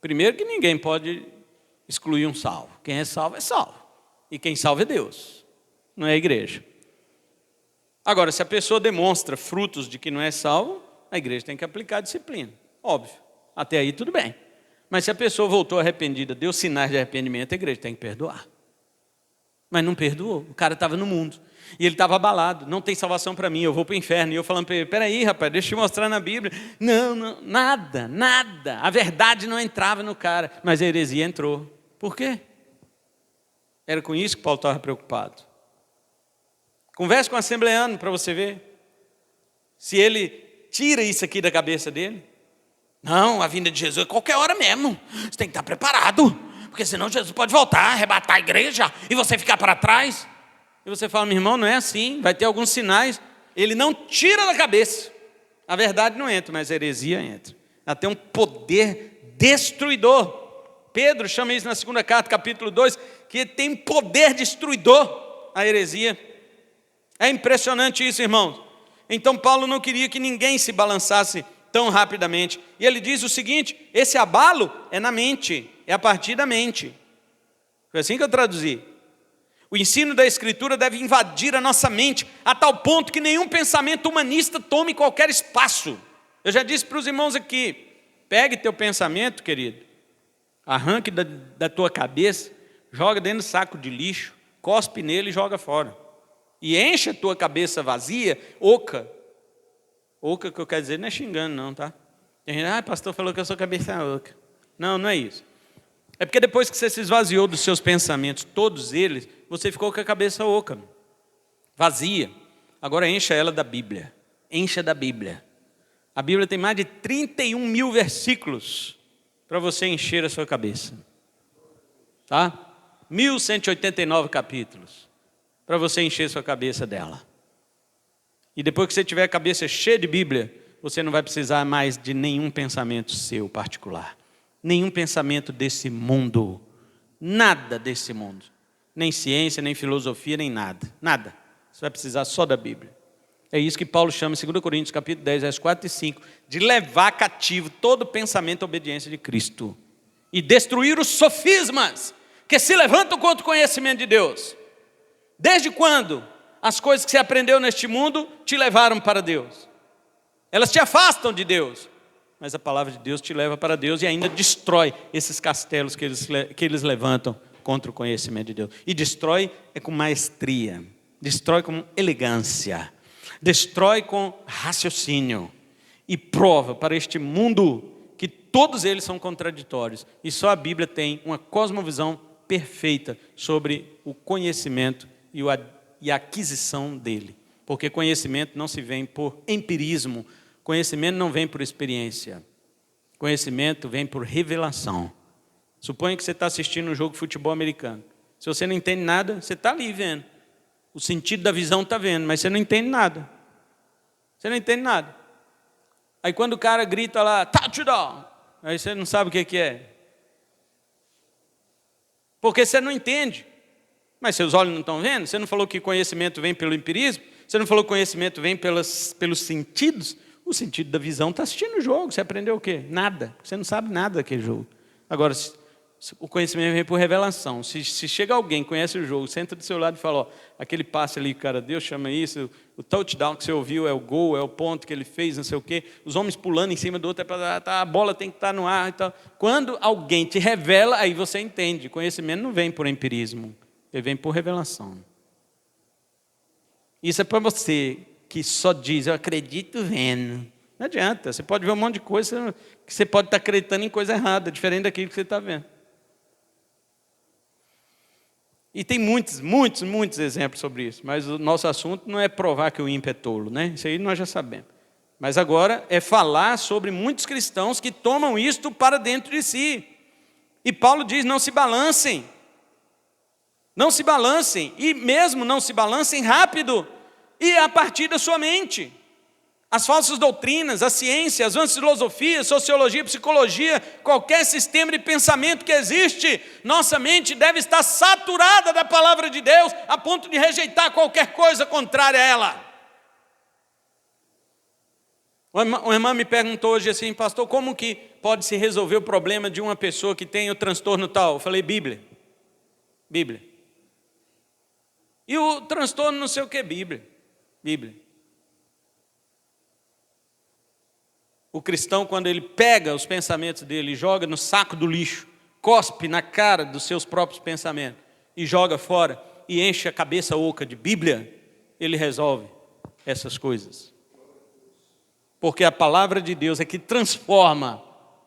Primeiro que ninguém pode excluir um salvo. Quem é salvo é salvo. E quem salva é Deus, não é a igreja. Agora, se a pessoa demonstra frutos de que não é salvo, a igreja tem que aplicar a disciplina. Óbvio. Até aí tudo bem. Mas se a pessoa voltou arrependida, deu sinais de arrependimento, a igreja tem que perdoar. Mas não perdoou. O cara estava no mundo. E ele estava abalado, não tem salvação para mim, eu vou para o inferno. E eu falando para ele, peraí rapaz, deixa eu te mostrar na Bíblia. Não, nada, a verdade não entrava no cara, mas a heresia entrou. Por quê? Era com isso que Paulo estava preocupado. Converse com o assembleano para você ver se ele tira isso aqui da cabeça dele. Não, a vinda de Jesus é qualquer hora mesmo, você tem que estar preparado, porque senão Jesus pode voltar, arrebatar a igreja e você ficar para trás. E você fala, meu irmão, não é assim, vai ter alguns sinais. Ele não tira da cabeça. A verdade não entra, mas a heresia entra. Ela tem um poder destruidor. Pedro chama isso na 2ª carta, capítulo 2, que tem poder destruidor, a heresia. É impressionante isso, irmãos. Então Paulo não queria que ninguém se balançasse tão rapidamente. E ele diz o seguinte, esse abalo é na mente, é a partir da mente. Foi assim que eu traduzi. O ensino da Escritura deve invadir a nossa mente a tal ponto que nenhum pensamento humanista tome qualquer espaço. Eu já disse para os irmãos aqui, pegue teu pensamento, querido, arranque da tua cabeça, joga dentro do saco de lixo, cospe nele e joga fora. E enche a tua cabeça vazia, oca. Oca que eu quero dizer não é xingando não, tá? Tem gente, pastor falou que eu sou cabeça oca. Não, não é isso. É porque depois que você se esvaziou dos seus pensamentos, todos eles, você ficou com a cabeça oca, vazia. Agora encha ela da Bíblia. Encha da Bíblia. A Bíblia tem mais de 31 mil versículos para você encher a sua cabeça. Tá? 1189 capítulos para você encher a sua cabeça dela. E depois que você tiver a cabeça cheia de Bíblia, você não vai precisar mais de nenhum pensamento seu particular. Nenhum pensamento desse mundo. Nada desse mundo. nem ciência, nem filosofia, nem nada. Nada. Você vai precisar só da Bíblia. É isso que Paulo chama em 2 Coríntios, capítulo 10, versos 4 e 5, de levar cativo todo pensamento à obediência de Cristo e destruir os sofismas que se levantam contra o conhecimento de Deus. Desde quando as coisas que você aprendeu neste mundo te levaram para Deus? Elas te afastam de Deus, mas a palavra de Deus te leva para Deus e ainda destrói esses castelos que eles levantam contra o conhecimento de Deus. E destrói com maestria, destrói com elegância, destrói com raciocínio e prova para este mundo que todos eles são contraditórios e só a Bíblia tem uma cosmovisão perfeita sobre o conhecimento e a aquisição dele. Porque conhecimento não se vem por empirismo, conhecimento não vem por experiência, conhecimento vem por revelação. Suponha que você está assistindo um jogo de futebol americano. Se você não entende nada, você está ali vendo. O sentido da visão está vendo, mas você não entende nada. Você não entende nada. Aí quando o cara grita lá, touchdown, aí você não sabe o que é. Porque você não entende. Mas seus olhos não estão vendo? Você não falou que conhecimento vem pelo empirismo? Você não falou que conhecimento vem pelos sentidos? O sentido da visão está assistindo o jogo. Você aprendeu o quê? Nada. Você não sabe nada daquele jogo. Agora, o conhecimento vem por revelação. Se chega alguém que conhece o jogo, senta do seu lado e fala, ó, aquele passe ali, cara, Deus chama isso, o touchdown que você ouviu é o gol, é o ponto que ele fez, não sei o quê, os homens pulando em cima do outro, a bola tem que estar no ar e tal. Quando alguém te revela, aí você entende. Conhecimento não vem por empirismo, ele vem por revelação. Isso é para você que só diz, eu acredito vendo. Não adianta, você pode ver um monte de coisa que você pode estar acreditando em coisa errada, diferente daquilo que você está vendo. E tem muitos exemplos sobre isso, mas o nosso assunto não é provar que o ímpio é tolo, né? Isso aí nós já sabemos. Mas agora é falar sobre muitos cristãos que tomam isto para dentro de si. E Paulo diz, não se balancem. Não se balancem, e mesmo não se balancem rápido, e a partir da sua mente. As falsas doutrinas, a ciência, as vãs filosofias, sociologia, psicologia, qualquer sistema de pensamento que existe, nossa mente deve estar saturada da palavra de Deus, a ponto de rejeitar qualquer coisa contrária a ela. Uma irmã me perguntou hoje assim, pastor, como que pode se resolver o problema de uma pessoa que tem o transtorno tal? Eu falei, Bíblia. Bíblia. E o transtorno não sei o que, Bíblia. Bíblia. O cristão, quando ele pega os pensamentos dele e joga no saco do lixo, cospe na cara dos seus próprios pensamentos e joga fora e enche a cabeça oca de Bíblia, ele resolve essas coisas. Porque a palavra de Deus é que transforma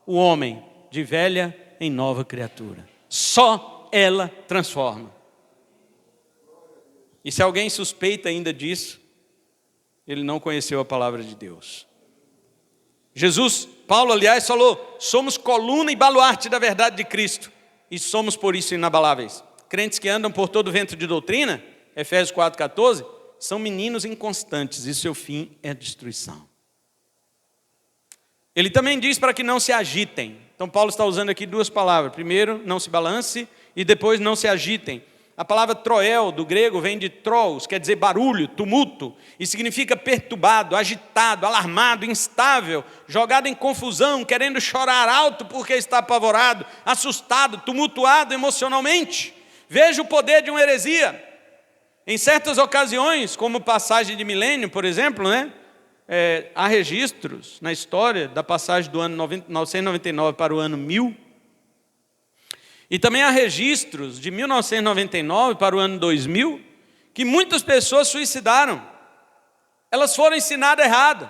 o homem de velha em nova criatura. Só ela transforma. E se alguém suspeita ainda disso, ele não conheceu a palavra de Deus. Paulo, aliás, falou, somos coluna e baluarte da verdade de Cristo, e somos por isso inabaláveis. Crentes que andam por todo vento de doutrina, Efésios 4,14, são meninos inconstantes, e seu fim é a destruição. Ele também diz para que não se agitem. Então Paulo está usando aqui duas palavras, primeiro, não se balance, e depois, não se agitem. A palavra troel, do grego, vem de trous, quer dizer barulho, tumulto, e significa perturbado, agitado, alarmado, instável, jogado em confusão, querendo chorar alto porque está apavorado, assustado, tumultuado emocionalmente. Veja o poder de uma heresia. Em certas ocasiões, como passagem de milênio, por exemplo, né? Há registros na história da passagem do ano 999 para o ano 1000, e também há registros de 1999 para o ano 2000, que muitas pessoas suicidaram. Elas foram ensinadas errado.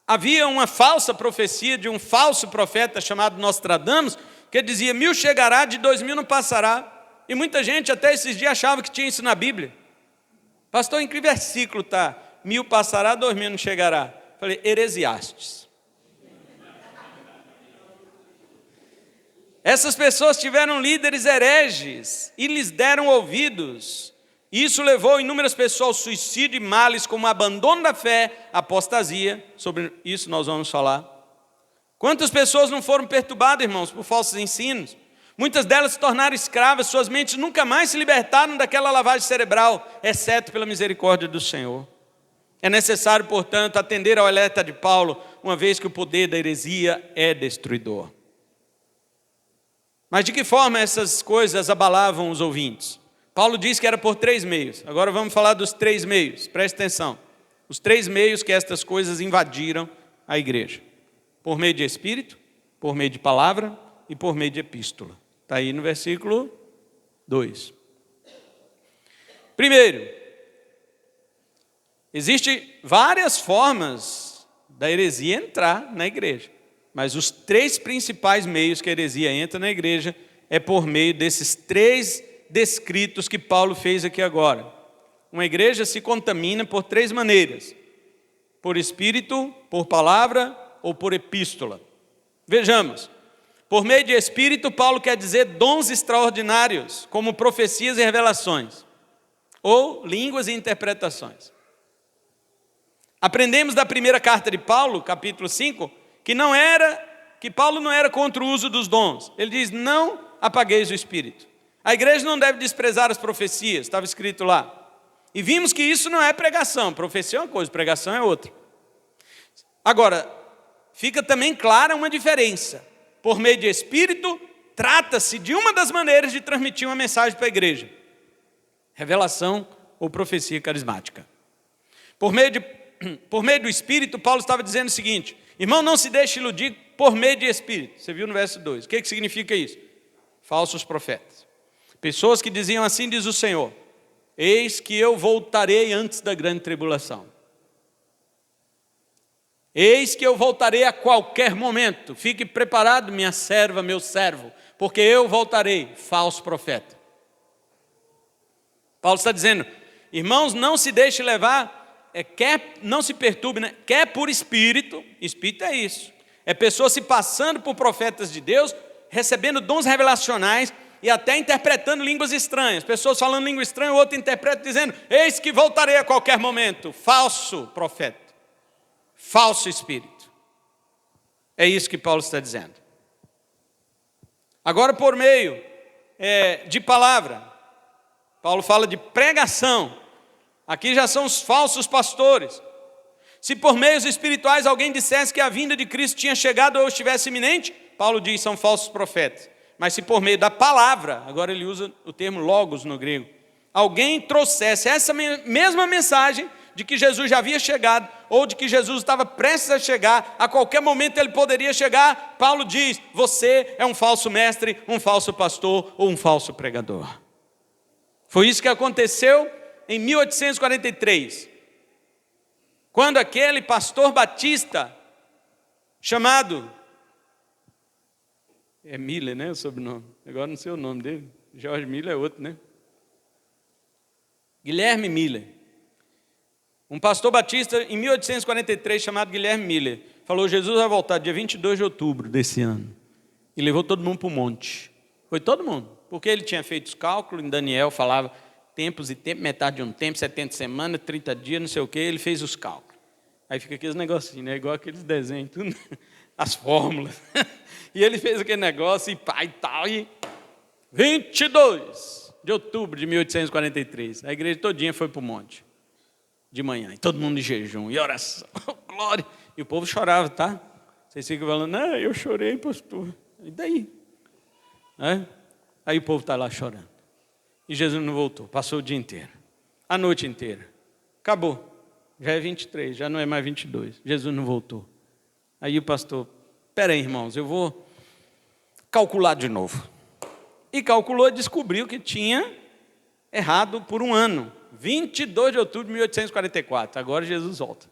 Havia uma falsa profecia de um falso profeta chamado Nostradamus, que dizia, 1000 chegará, de 2000 não passará. E muita gente até esses dias achava que tinha isso na Bíblia. Pastor, em que versículo está? 1000 passará, 2000 não chegará. Falei, Heresiastes. Essas pessoas tiveram líderes hereges e lhes deram ouvidos. Isso levou inúmeras pessoas ao suicídio e males como abandono da fé, apostasia. Sobre isso nós vamos falar. Quantas pessoas não foram perturbadas, irmãos, por falsos ensinos? Muitas delas se tornaram escravas, suas mentes nunca mais se libertaram daquela lavagem cerebral, exceto pela misericórdia do Senhor. É necessário, portanto, atender ao alerta de Paulo, uma vez que o poder da heresia é destruidor. Mas de que forma essas coisas abalavam os ouvintes? Paulo diz que era por 3 meios. Agora vamos falar dos 3 meios, preste atenção. Os 3 meios que estas coisas invadiram a igreja. Por meio de espírito, por meio de palavra e por meio de epístola. Está aí no versículo 2. Primeiro, existem várias formas da heresia entrar na igreja. Mas os 3 principais meios que a heresia entra na igreja é por meio desses 3 descritos que Paulo fez aqui agora. Uma igreja se contamina por 3 maneiras: por espírito, por palavra ou por epístola. Vejamos. Por meio de espírito, Paulo quer dizer dons extraordinários, como profecias e revelações, ou línguas e interpretações. Aprendemos da primeira carta de Paulo, capítulo 5, que Paulo não era contra o uso dos dons. Ele diz: não apagueis o espírito. A igreja não deve desprezar as profecias, estava escrito lá. E vimos que isso não é pregação. Profecia é uma coisa, pregação é outra. Agora, fica também clara uma diferença. Por meio de espírito, trata-se de uma das maneiras de transmitir uma mensagem para a igreja: revelação ou profecia carismática. Por meio do espírito, Paulo estava dizendo o seguinte: irmão, não se deixe iludir por meio de espírito. Você viu no verso 2. O que significa isso? Falsos profetas. Pessoas que diziam assim diz o Senhor: eis que eu voltarei antes da grande tribulação. Eis que eu voltarei a qualquer momento. Fique preparado, minha serva, meu servo, porque eu voltarei. Falso profeta. Paulo está dizendo: irmãos, não se deixe levar, não se perturbe, né? Quer por espírito. Espírito é isso. É pessoa se passando por profetas de Deus, recebendo dons revelacionais e até interpretando línguas estranhas. Pessoas falando língua estranha, o outro interpreta dizendo: eis que voltarei a qualquer momento. Falso profeta. Falso espírito. É isso que Paulo está dizendo. Agora, por meio de palavra, Paulo fala de pregação. Aqui já são os falsos pastores. Se por meios espirituais alguém dissesse que a vinda de Cristo tinha chegado ou estivesse iminente, Paulo diz: são falsos profetas. Mas se por meio da palavra, agora ele usa o termo logos no grego, alguém trouxesse essa mesma mensagem de que Jesus já havia chegado, ou de que Jesus estava prestes a chegar, a qualquer momento ele poderia chegar, Paulo diz: você é um falso mestre, um falso pastor ou um falso pregador. Foi isso que aconteceu em 1843, quando aquele pastor batista, chamado, Miller, né, o sobrenome, agora não sei o nome dele, George Miller é outro, né? Guilherme Miller. Um pastor batista em 1843 chamado Guilherme Miller falou: Jesus vai voltar dia 22 de outubro desse ano. E levou todo mundo para o monte. Foi todo mundo. Porque ele tinha feito os cálculos, em Daniel falava tempos e tempos, metade de um tempo, 70 semanas, 30 dias, não sei o quê. Ele fez os cálculos. Aí fica aqueles negocinhos, né? Igual aqueles desenhos, tudo, as fórmulas. E ele fez aquele negócio e pá e tal. E 22 de outubro de 1843. A igreja todinha foi para o monte. De manhã, e todo mundo em jejum, e oração, glória, e o povo chorava, tá? Vocês ficam falando: não, eu chorei, pastor, e daí? Aí o povo está lá chorando, e Jesus não voltou, passou o dia inteiro, a noite inteira, acabou, já é 23, já não é mais 22, Jesus não voltou. Aí o pastor: espera aí, irmãos, eu vou calcular de novo. E calculou e descobriu que tinha errado por um ano. 22 de outubro de 1844, agora Jesus volta.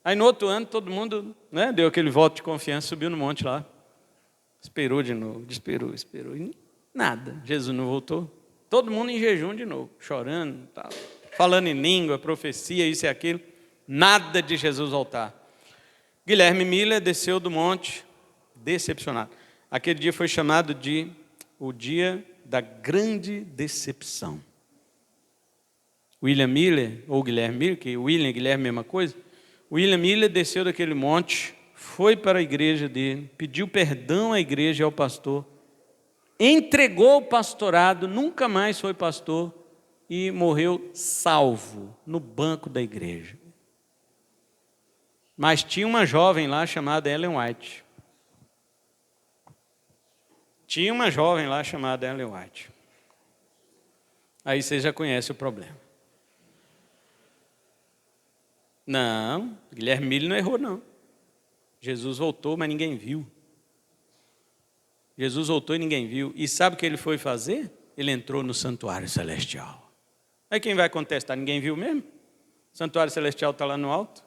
Aí no outro ano todo mundo, né, deu aquele voto de confiança, subiu no monte lá, esperou de novo, esperou, e nada, Jesus não voltou. Todo mundo em jejum de novo, chorando, tal, falando em língua, profecia, isso e aquilo, nada de Jesus voltar. Guilherme Miller desceu do monte, decepcionado. Aquele dia foi chamado de o dia da grande decepção. William Miller, ou Guilherme Miller, que William e Guilherme é a mesma coisa. William Miller desceu daquele monte, foi para a igreja dele, pediu perdão à igreja e ao pastor, entregou o pastorado, nunca mais foi pastor e morreu salvo no banco da igreja. Mas tinha uma jovem lá chamada Ellen White. Aí você já conhece o problema. Não, Guilherme Mille não errou, não. Jesus voltou, mas ninguém viu. Jesus voltou e ninguém viu. E sabe o que ele foi fazer? Ele entrou no santuário celestial. Aí quem vai contestar? Ninguém viu mesmo? O santuário celestial está lá no alto.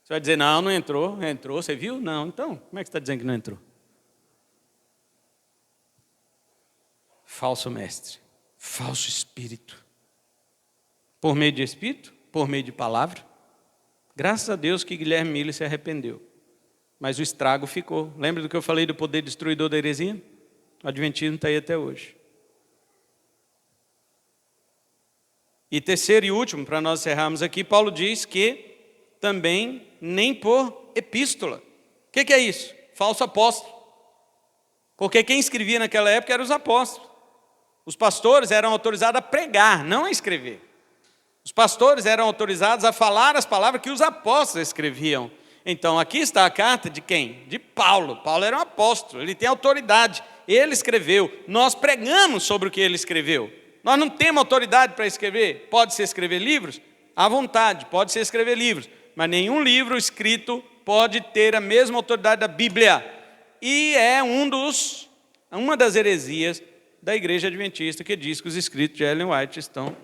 Você vai dizer, não entrou. Entrou, você viu? Não. Então, como é que você está dizendo que não entrou? Falso mestre, falso espírito. Por meio de espírito, por meio de palavra. Graças a Deus que Guilherme Mille se arrependeu. Mas o estrago ficou. Lembra do que eu falei do poder destruidor da heresia? O adventismo está aí até hoje. E terceiro e último, para nós encerrarmos aqui, Paulo diz que também nem por epístola. O que é isso? Falso apóstolo. Porque quem escrevia naquela época eram os apóstolos. Os pastores eram autorizados a pregar, não a escrever. Os pastores eram autorizados a falar as palavras que os apóstolos escreviam. Então, aqui está a carta de quem? De Paulo. Paulo era um apóstolo, ele tem autoridade. Ele escreveu, nós pregamos sobre o que ele escreveu. Nós não temos autoridade para escrever. Pode-se escrever livros? À vontade, pode-se escrever livros. Mas nenhum livro escrito pode ter a mesma autoridade da Bíblia. E é uma das heresias da igreja adventista que diz que os escritos de Ellen White estão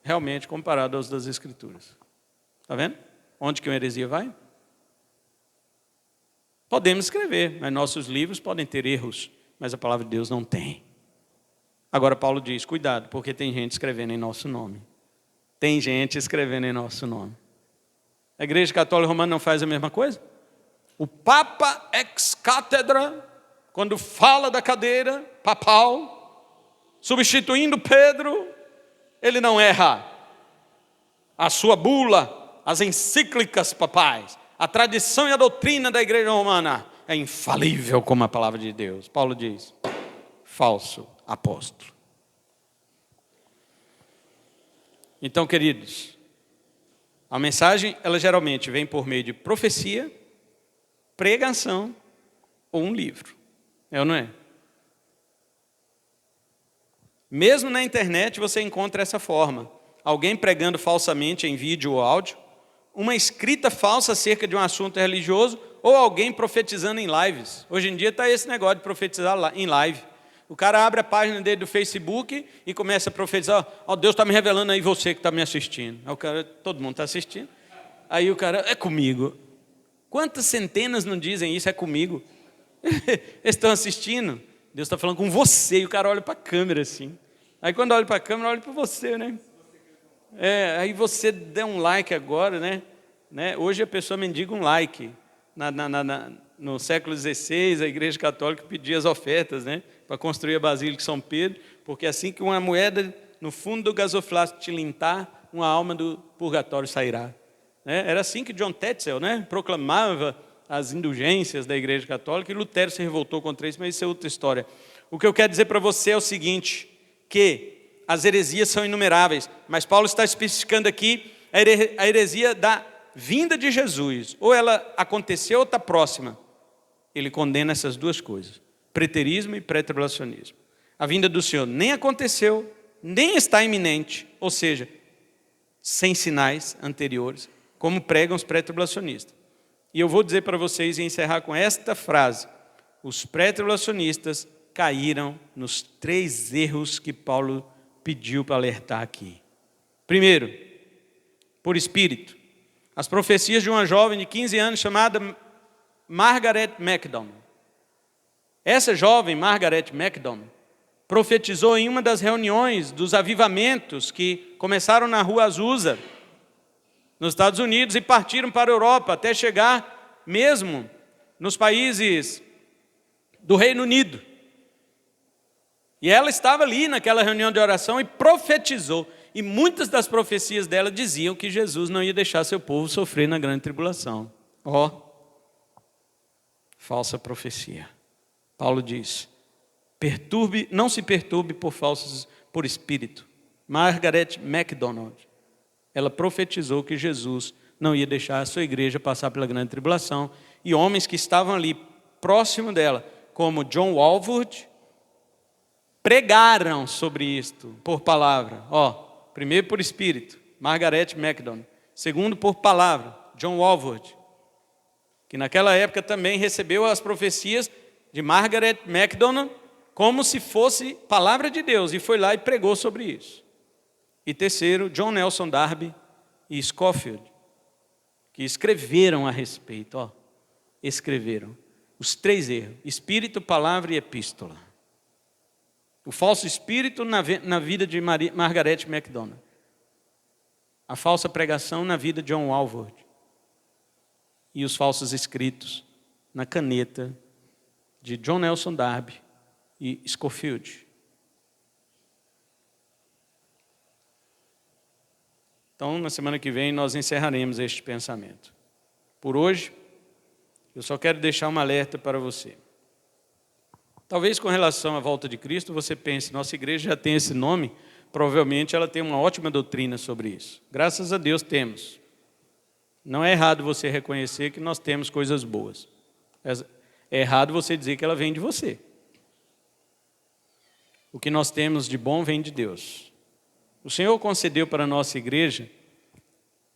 realmente comparados aos das Escrituras. Está vendo? Onde que uma heresia vai? Podemos escrever, mas nossos livros podem ter erros, mas a palavra de Deus não tem. Agora Paulo diz, cuidado, porque tem gente escrevendo em nosso nome. Tem gente escrevendo em nosso nome. A Igreja Católica Romana não faz a mesma coisa? O Papa ex cátedra, quando fala da cadeira papal, substituindo Pedro, ele não erra. A sua bula, as encíclicas papais, a tradição e a doutrina da Igreja Romana é infalível como a palavra de Deus. Paulo diz, falso apóstolo. Então, queridos, a mensagem, ela geralmente vem por meio de profecia, pregação ou um livro. É ou não é? Mesmo na internet você encontra essa forma. Alguém pregando falsamente em vídeo ou áudio, uma escrita falsa acerca de um assunto religioso, ou alguém profetizando em lives. Hoje em dia está esse negócio de profetizar em live. O cara abre a página dele do Facebook e começa a profetizar, Deus está me revelando aí você que está me assistindo. Aí o cara, todo mundo está assistindo. Aí o cara, é comigo. Quantas centenas não dizem isso, é comigo? Eles estão assistindo. Deus está falando com você, e o cara olha para a câmera assim. Aí quando olha para a câmera, olha para você, né? Aí você dá um like agora, né? Hoje a pessoa mendiga um like. No século XVI, a Igreja Católica pedia as ofertas, né? Para construir a Basílica de São Pedro, porque assim que uma moeda no fundo do gasofilácio tilintar, uma alma do purgatório sairá. Era assim que John Tetzel, né? Proclamava as indulgências da Igreja Católica, e Lutero se revoltou contra isso, mas isso é outra história. O que eu quero dizer para você é o seguinte, que as heresias são inumeráveis, mas Paulo está especificando aqui a heresia da vinda de Jesus, ou ela aconteceu ou está próxima. Ele condena essas duas coisas, preterismo e pré-tribulacionismo. A vinda do Senhor nem aconteceu, nem está iminente, ou seja, sem sinais anteriores, como pregam os pré-tribulacionistas. E eu vou dizer para vocês e encerrar com esta frase, os pré-tribulacionistas caíram nos 3 erros que Paulo pediu para alertar aqui. Primeiro, por espírito. As profecias de uma jovem de 15 anos chamada Margaret Macdon. Essa jovem, Margaret Macdon, profetizou em uma das reuniões dos avivamentos que começaram na rua Azusa, nos Estados Unidos, e partiram para a Europa, até chegar mesmo nos países do Reino Unido. E ela estava ali naquela reunião de oração e profetizou. E muitas das profecias dela diziam que Jesus não ia deixar seu povo sofrer na grande tribulação. Falsa profecia. Paulo diz, Não se perturbe por espírito. Margaret MacDonald, ela profetizou que Jesus não ia deixar a sua igreja passar pela grande tribulação, e homens que estavam ali próximo dela, como John Walvoord, pregaram sobre isto por palavra. Primeiro por espírito, Margaret MacDonald. Segundo por palavra, John Walvoord, que naquela época também recebeu as profecias de Margaret MacDonald como se fosse palavra de Deus, e foi lá e pregou sobre isso. E terceiro, John Nelson Darby e Scofield, que escreveram a respeito. Escreveram os 3 erros: espírito, palavra e epístola. O falso espírito na vida de Margaret MacDonald. A falsa pregação na vida de John Walvoord. E os falsos escritos na caneta de John Nelson Darby e Scofield. Então, na semana que vem, nós encerraremos este pensamento. Por hoje, eu só quero deixar um alerta para você. Talvez com relação à volta de Cristo, você pense, nossa igreja já tem esse nome, provavelmente ela tem uma ótima doutrina sobre isso. Graças a Deus temos. Não é errado você reconhecer que nós temos coisas boas. É errado você dizer que ela vem de você. O que nós temos de bom vem de Deus. O Senhor concedeu para a nossa igreja,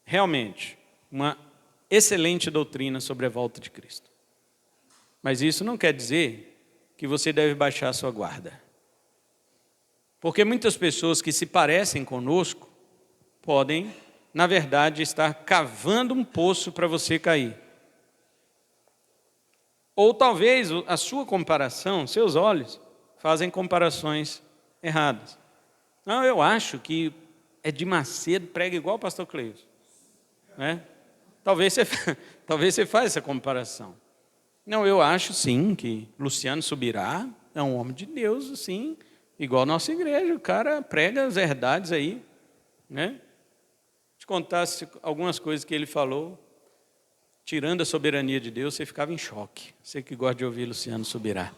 realmente, uma excelente doutrina sobre a volta de Cristo. Mas isso não quer dizer que você deve baixar a sua guarda. Porque muitas pessoas que se parecem conosco podem, na verdade, estar cavando um poço para você cair. Ou talvez a sua comparação, seus olhos, fazem comparações erradas. Não, eu acho que Edir Macedo prega igual o pastor Cleison. Né? Talvez você faça essa comparação. Não, eu acho sim que Luciano Subirá é um homem de Deus, assim, igual a nossa igreja. O cara prega as verdades aí. Né? Te contasse algumas coisas que ele falou, tirando a soberania de Deus, você ficava em choque. Você que gosta de ouvir Luciano Subirá.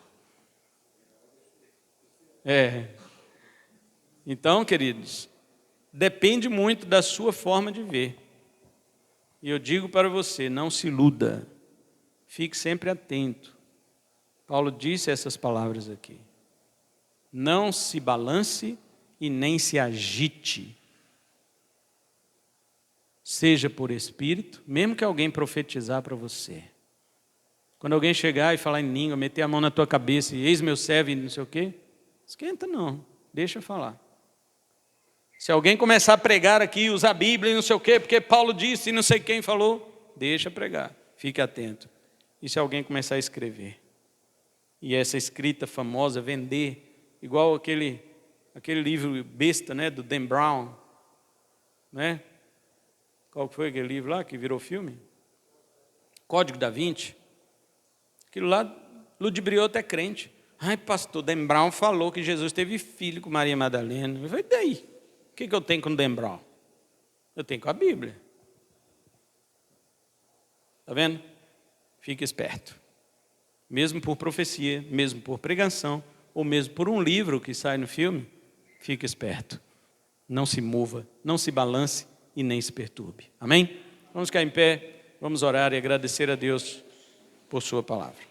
Então, queridos, depende muito da sua forma de ver. E eu digo para você, não se iluda. Fique sempre atento. Paulo disse essas palavras aqui. Não se balance e nem se agite. Seja por espírito, mesmo que alguém profetizar para você. Quando alguém chegar e falar em língua, meter a mão na tua cabeça e eis meu servo e não sei o quê, esquenta não, deixa eu falar. Se alguém começar a pregar aqui, usar a Bíblia e não sei o quê, porque Paulo disse e não sei quem falou, deixa pregar, fique atento. E se alguém começar a escrever, e essa escrita famosa, vender, igual aquele livro besta, né, do Dan Brown, né? Qual foi aquele livro lá que virou filme? Código da Vinci. Aquilo lá ludibriou até crente. Ai, pastor, Dan Brown falou que Jesus teve filho com Maria Madalena. Eu falei, e daí? O que eu tenho com Dan Brown? Eu tenho com a Bíblia. Está vendo? Fique esperto. Mesmo por profecia, mesmo por pregação, ou mesmo por um livro que sai no filme, fique esperto. Não se mova, não se balance e nem se perturbe. Amém? Vamos ficar em pé, vamos orar e agradecer a Deus por sua palavra.